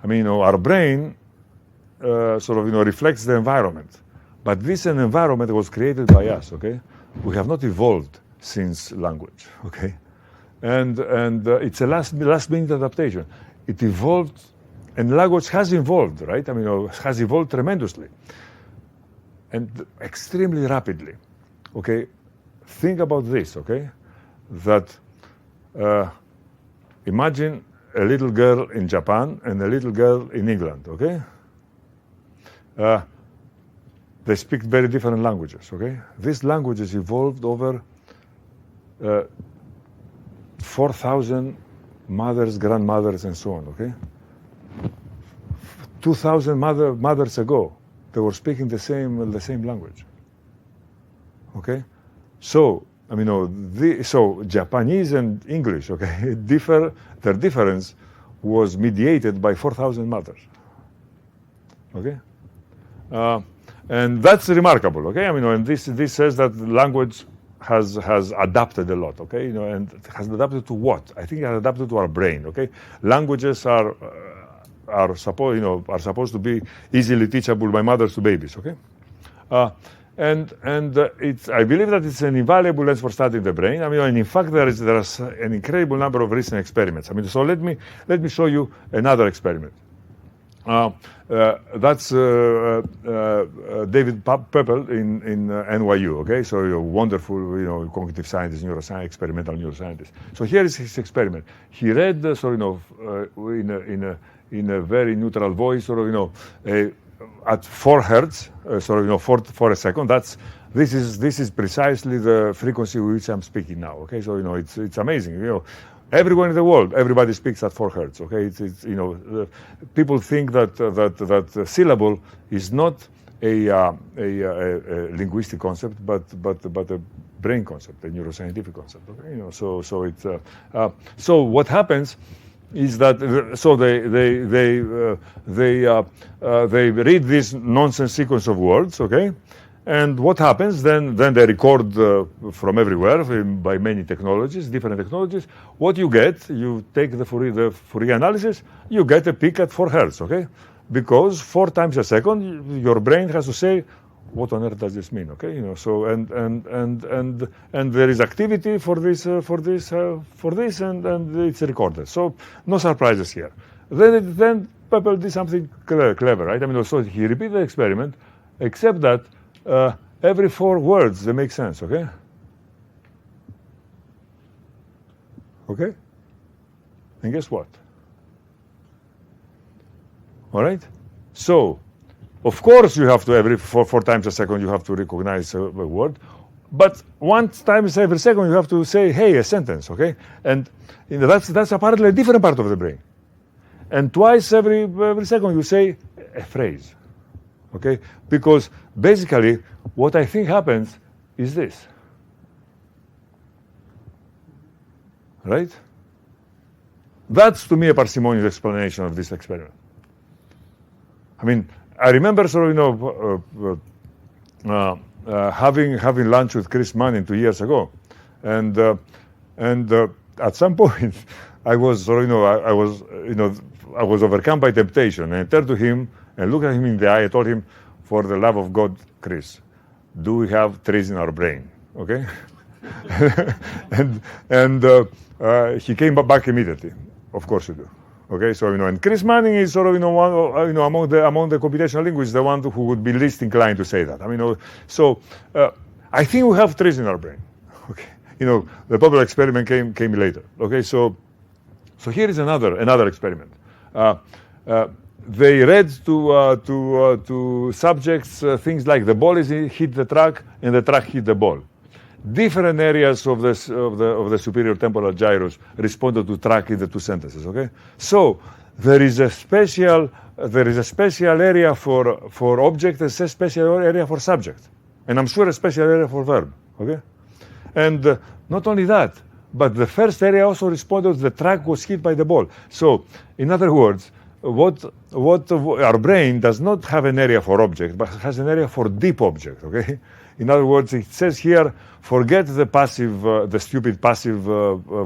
our brain reflects the environment, but this environment was created by us. Okay, we have not evolved since language. Okay. And it's a last minute adaptation. It evolved, and language has evolved, right? Has evolved tremendously, and extremely rapidly. Okay, think about this. Okay, that imagine a little girl in Japan and a little girl in England. Okay, they speak very different languages. Okay, these languages evolved over 4,000 mothers, grandmothers, and so on, okay? 2,000 mothers ago, they were speaking the same language, okay? So, so Japanese and English, okay, their difference was mediated by 4,000 mothers, okay? And that's remarkable, okay? And this says that language has adapted a lot, okay? And has adapted to what? I think it has adapted to our brain, okay? Languages are supposed to be easily teachable by mothers to babies, okay? And I believe that it's an invaluable lens for studying the brain. And in fact, there is an incredible number of recent experiments. So let me show you another experiment. That's David Peppel in NYU. Okay, so a wonderful, cognitive scientist, neuroscience, experimental neuroscientist. So here is his experiment. He read, in a very neutral voice, at 4 hertz, for a second. This is precisely the frequency with which I'm speaking now. Okay, so it's amazing. Everywhere in the world, everybody speaks at 4 hertz. Okay, people think that syllable is not a linguistic concept, but a brain concept, a neuroscientific concept. Okay, so what happens is that they read this nonsense sequence of words. Okay. And what happens then they record from everywhere by many technologies, different technologies. What you get, you take the Fourier analysis, you get a peak at 4 hertz, okay? Because 4 times a second, your brain has to say, what on earth does this mean, okay? So and there is activity for this, and it's recorded. So no surprises here. Then Peppel did something clever, right? So he repeated the experiment, except that every 4 words, they make sense, okay? Okay? And guess what? All right? So, of course, you have to, every 4 times a second, you have to recognize a word. But 1 time every second, you have to say, hey, a sentence, okay? And that's apparently a different part of the brain. And twice every second, you say a phrase. Okay? Because basically, what I think happens is this. Right? That's, to me, a parsimonious explanation of this experiment. I remember having lunch with Chris Manning 2 years ago. And at some point, I was overcome by temptation. And I turned to him and looked at him in the eye. I told him, for the love of God, Chris, do we have trees in our brain? Okay? and he came back immediately. Of course you do. Okay, so and Chris Manning is among the computational linguists, the one who would be least inclined to say that. So I think we have trees in our brain. Okay, the Peppel experiment came later. Okay, so here is another experiment. They read to subjects things like the ball hit the track and the track hit the ball. Different areas of the superior temporal gyrus responded to track in the 2 sentences. Okay, so there is a special area for object and a special area for subject, and I'm sure a special area for verb. Okay, and not only that, but the first area also responded the track was hit by the ball. So, in other words, what our brain does not have an area for object, but has an area for deep object, okay? In other words, it says here, forget the passive, the stupid passive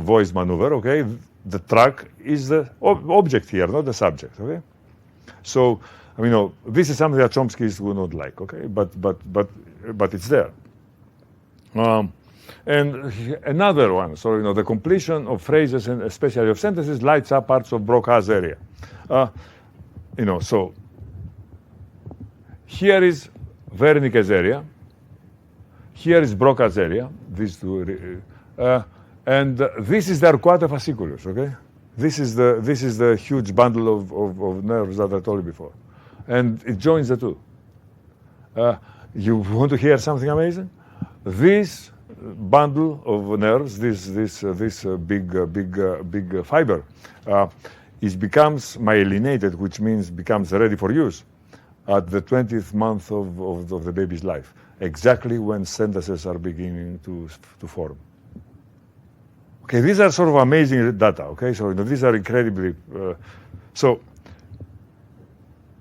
voice maneuver, okay? The track is the object here, not the subject, okay? So, I mean, this is something that Chomsky would not like, okay? But it's there. And another one, so, the completion of phrases and especially of sentences lights up parts of Broca's area. So here is Wernicke's area. Here is Broca's area. These two, and this is the Arcuate Fasciculus. Okay, this is the huge bundle of nerves that I told you before, and it joins the two. You want to hear something amazing? This bundle of nerves, this big fiber, becomes myelinated, which means becomes ready for use at the 20th month of the baby's life, exactly when sentences are beginning to form. Okay, these are sort of amazing data. Okay, so these are incredibly.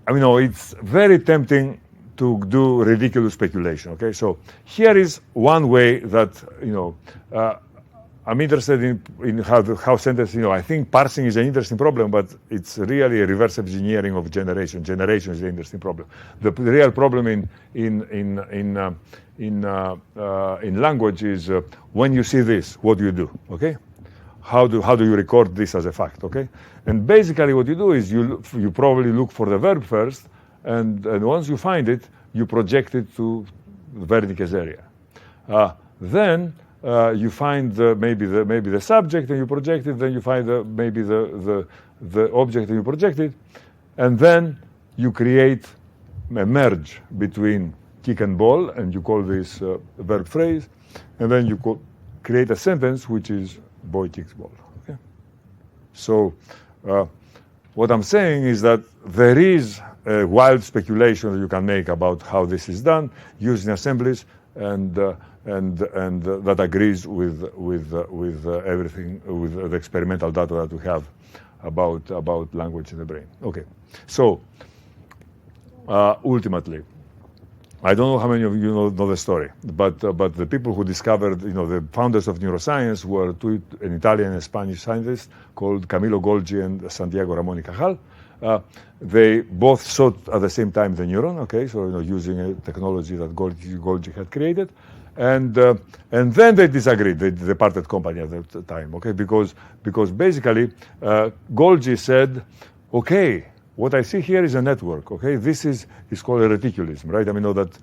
It's very tempting to do ridiculous speculation. Okay, so here is one way that I'm interested in how sentences. I think parsing is an interesting problem, but it's really a reverse engineering of generation. Generation is an interesting problem. The real problem in language is when you see this, what do you do? Okay, how do you record this as a fact? Okay, and basically what you do is you probably look for the verb first, and once you find it, you project it to Wernicke's area. Then you find maybe the subject and you project it. Then you find maybe the object and you project it, and then you create a merge between kick and ball, and you call this verb phrase, and then you create a sentence which is boy kicks ball. Okay. So what I'm saying is that there is a wild speculation that you can make about how this is done using assemblies, and that agrees with everything, with the experimental data that we have about language in the brain. Okay, so ultimately, I don't know how many of you know the story, but the people who discovered, the founders of neuroscience were an Italian and Spanish scientist called Camillo Golgi and Santiago Ramon y Cajal. They both sought at the same time the neuron. Okay, so using a technology that Golgi had created, and then they disagreed. They departed company at the time. Okay, because basically Golgi said, okay, what I see here is a network. Okay, this is called a reticulism, right? That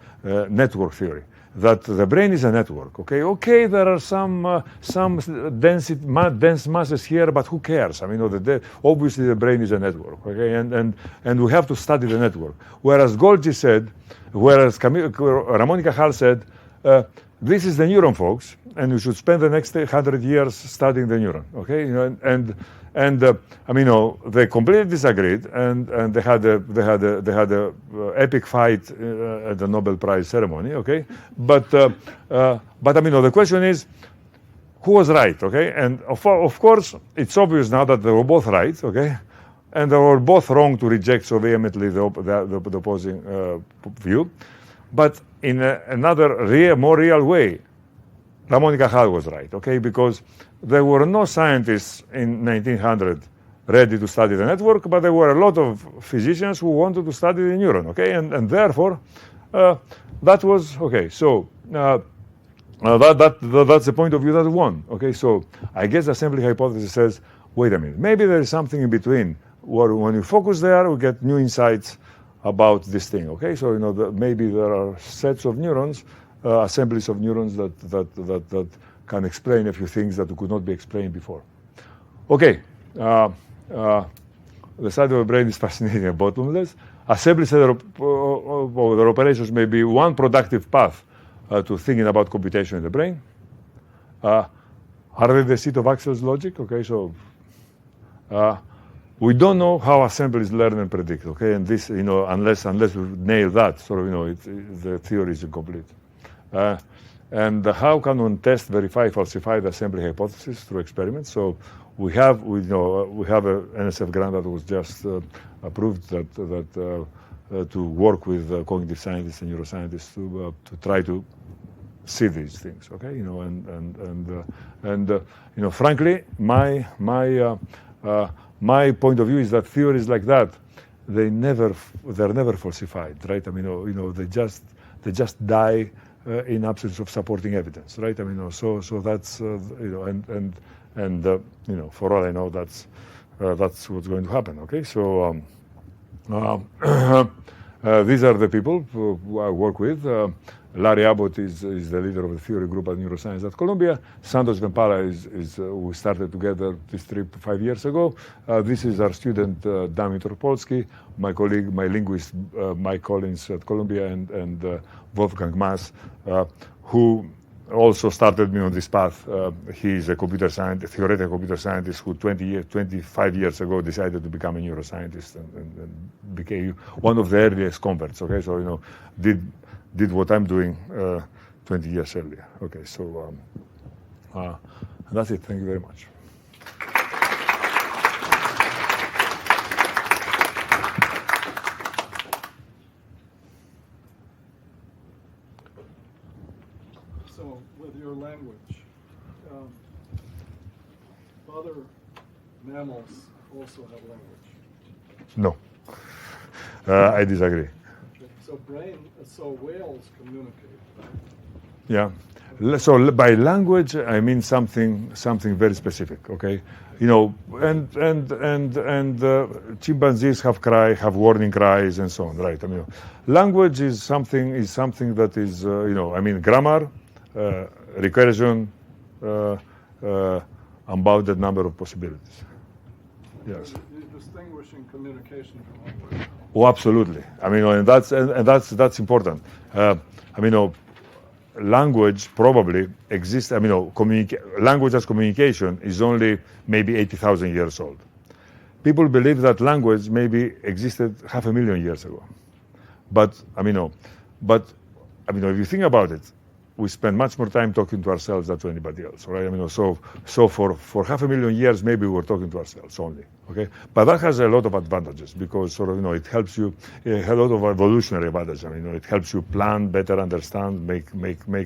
network theory, that the brain is a network. Okay, there are some dense masses here, but who cares? Obviously the brain is a network. Okay, and we have to study the network. Whereas Golgi said, Ramon y Cajal said, this is the neuron, folks, and you should spend the next 100 years studying the neuron. Okay, they completely disagreed, and they had a epic fight at the Nobel Prize ceremony. Okay, but the question is, who was right? Okay, and of course it's obvious now that they were both right. Okay, and they were both wrong to reject so vehemently the opposing view. But in another more real way, Ramon y Cajal was right, okay? Because there were no scientists in 1900 ready to study the network, but there were a lot of physicians who wanted to study the neuron, okay? And therefore, that was, okay, so that's the point of view that won, okay? So I guess the assembly hypothesis says, wait a minute, maybe there is something in between, where when you focus there, we get new insights about this thing, okay? So, maybe there are sets of neurons, assemblies of neurons that can explain a few things that could not be explained before. Okay, the side of the brain is fascinating and bottomless. Assemblies of their operations may be one productive path to thinking about computation in the brain. Are they the seat of Axel's logic? Okay, so we don't know how assemblies learn and predict, okay? And this, unless we nail that, the theory is incomplete. And how can one test, verify, falsify the assembly hypothesis through experiments? So we have a NSF grant that was just approved to work with cognitive scientists and neuroscientists to try to see these things. Okay, frankly, my point of view is that theories like that, they're never falsified, right? I mean, they just die in absence of supporting evidence, right? I mean, so that's for all I know, that's what's going to happen. Okay, so these are the people who I work with. Larry Abbott is the leader of the theory group at Neuroscience at Columbia. Santosh Vempala is we started together this trip 5 years ago. This is our student Dan Mitropolsky, my colleague, my linguist Mike Collins at Columbia, and Wolfgang Maass, who also started me on this path. He's a computer scientist, theoretical computer scientist who 25 years ago decided to become a neuroscientist and became one of the earliest converts. Okay, so did what I'm doing 20 years earlier. Okay, so that's it. Thank you very much. So, with your language, other mammals also have language. No, I disagree. So whales communicate, right? Yeah. So by language, I mean something very specific. Okay, and chimpanzees have warning cries and so on, right? I mean, language is something that is grammar, recursion, unbounded number of possibilities. Yes. You're distinguishing communication from language. Oh, absolutely. I mean, and that's important. Language probably exists. Language as communication is only maybe 80,000 years old. People believe that language maybe existed 500,000 years ago. But if you think about it, we spend much more time talking to ourselves than to anybody else, right? So for 500,000 years, maybe we were talking to ourselves only, okay? But that has a lot of advantages because it helps you, a lot of evolutionary advantages. It helps you plan, better understand, make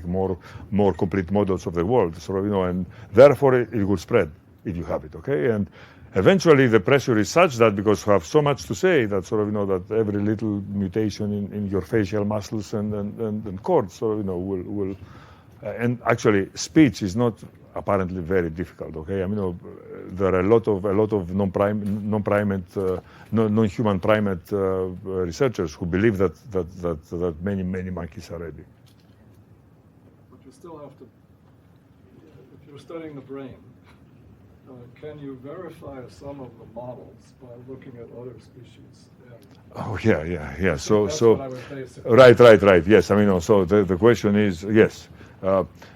more complete models of the world, and therefore it will spread if you have it, okay? And eventually the pressure is such that because you have so much to say that that every little mutation in your facial muscles and cords will and actually speech is not apparently very difficult. Okay, there are a lot of non-human primate researchers who believe that many monkeys are ready. But you still have to, if you're studying the brain. Can you verify some of the models by looking at other species? Oh yeah. So what I was basically. Right. Yes, so the question is yes,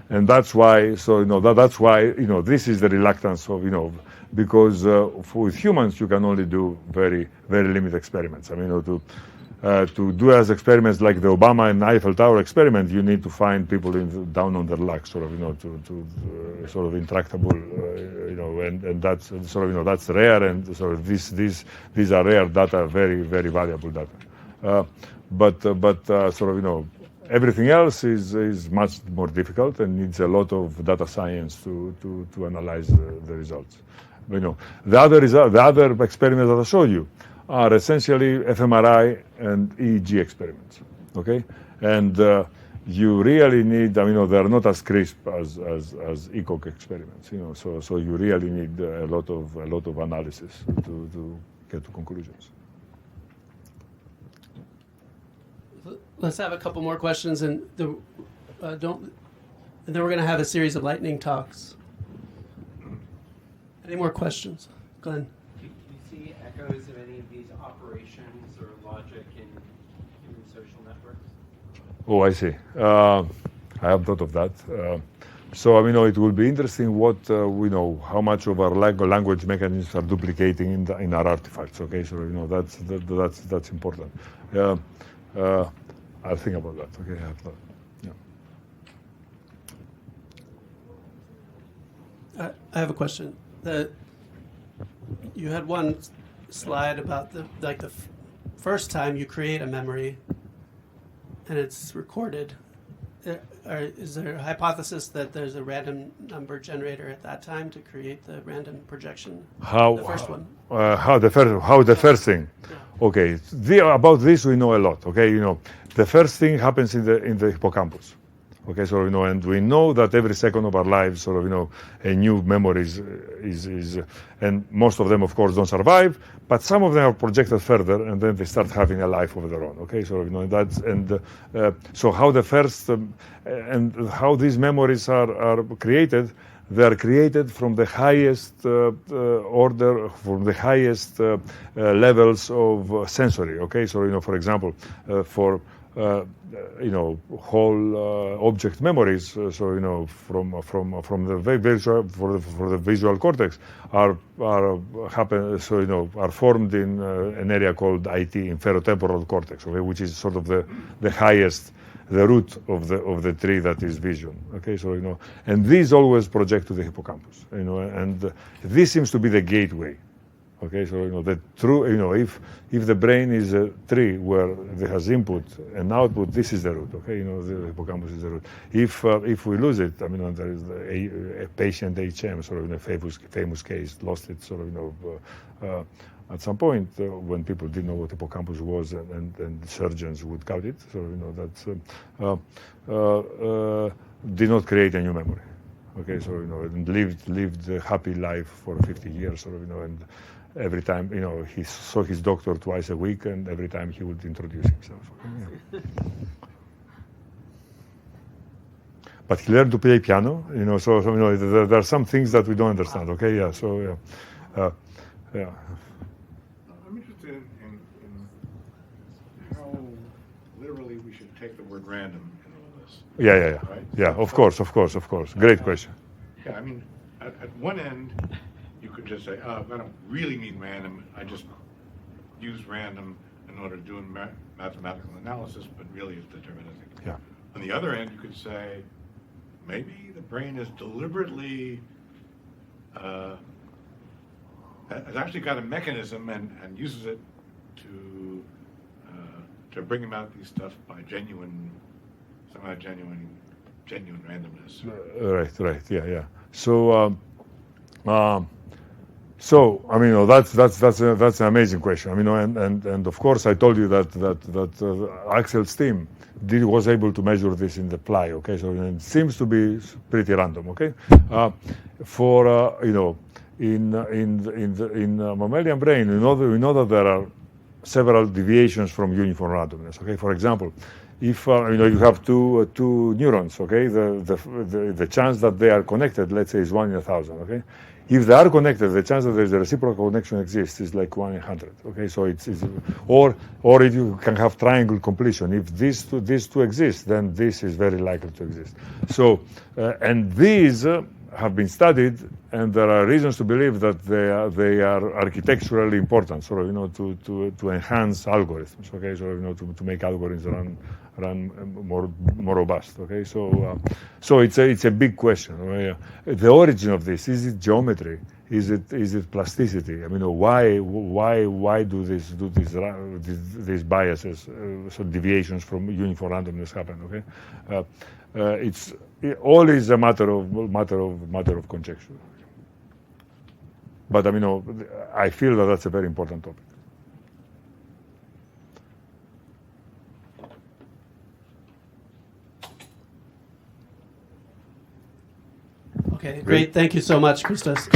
and that's why. So that's why this is the reluctance of because with humans you can only do very limited experiments. To do as experiments like the Obama and Eiffel Tower experiment, you need to find people down on their luck, intractable, and that's that's rare, and these are rare data, very valuable data. But everything else is much more difficult and needs a lot of data science to analyze the results. The other experiments that I showed you are essentially fMRI and EEG experiments, okay? And you really need, they are not as crisp as ECOG experiments, so you really need a lot of analysis to get to conclusions. Let's have a couple more questions, and then we're going to have a series of lightning talks. Any more questions, Glenn? Do you see echoes of any of these operations or logic in human social networks? Oh, I see. I have thought of that. So it will be interesting what how much of our language mechanisms are duplicating in our artifacts. Okay, so that's important. I'll think about that. Okay, I have thought. Yeah. I have a question. You had one slide about the first time you create a memory and it's recorded. Is there a hypothesis that there's a random number generator at that time to create the random projection? The first one. How the first thing? Okay, about this we know a lot. Okay, the first thing happens in the hippocampus. Okay, so and we know that every second of our lives, a new memory is, and most of them, of course, don't survive. But some of them are projected further, and then they start having a life of their own. Okay, so that's so how the first and how these memories are created. They are created from the highest order, from the highest levels of sensory. Okay, so for example, for whole object memories. From the visual for the visual cortex are formed in an area called IT, inferotemporal cortex, okay, which is sort of the highest, the root of the tree that is vision. Okay, so and these always project to the hippocampus. And this seems to be the gateway. Okay, so the true, if the brain is a tree where there has input and output, this is the root. Okay, the hippocampus is the root. If we lose it, there is a patient HM, sort of in a famous case, lost it at some point when people didn't know what hippocampus was, and surgeons would count it. So did not create a new memory. Okay, so and lived a happy life for 50 years, and every time, he saw his doctor twice a week, and every time he would introduce himself. Yeah. But he learned to play piano, so there are some things that we don't understand. Okay, yeah. So yeah. I'm interested in how literally we should take the word random in all this. Yeah. Right? Yeah, of course. Great question. Yeah, at one end, you could just say, I don't really mean random. I just use random in order to do mathematical analysis, but really it's deterministic. Yeah. On the other end, you could say, maybe the brain is deliberately, has actually got a mechanism and uses it to bring about these stuff by genuine randomness. Right. Yeah. So that's an amazing question. And of course I told you that Axel's team was able to measure this in the ply. Okay, so it seems to be pretty random. Okay, in mammalian brain, we know that there are several deviations from uniform randomness. Okay, for example, if you have two neurons, okay, the chance that they are connected, let's say, is 1 in 1,000. Okay, if they are connected, the chance that there is a reciprocal connection exists is like 1 in 100. Okay, so it's or if you can have triangle completion. If these two exist, then this is very likely to exist. So and these have been studied, and there are reasons to believe that they are architecturally important, sort of, to enhance algorithms. Okay, so to make algorithms run more robust. Okay, so it's a big question. The origin of this, is it geometry? Is it plasticity? Why do these biases, so deviations from uniform randomness happen? Okay, it all is a matter of conjecture. But I feel that that's a very important topic. Okay, great. Thank you so much, Christos.